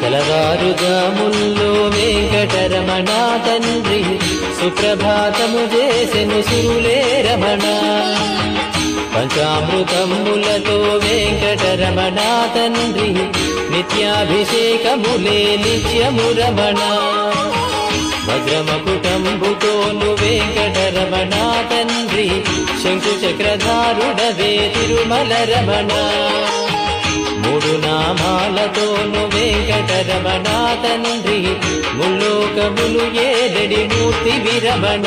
తెలవారుజాముల్లో వెంకటరమణ తండ్రి సుప్రభాతము చేసెను సురులే రమణ పంచామృతములతో వెంకటరమణ తండ్రి నిత్యాభిషేకములే నిత్యము రమణ భద్రమకుటంబుతోను వెంకటరమణ తండ్రి శంకు చక్రధారుడవే తిరుమల రమణ మూడు నామాలతోను వెంకటరమణ తండ్రి ముల్లోకములు ఏడడి మూర్తి విరమణ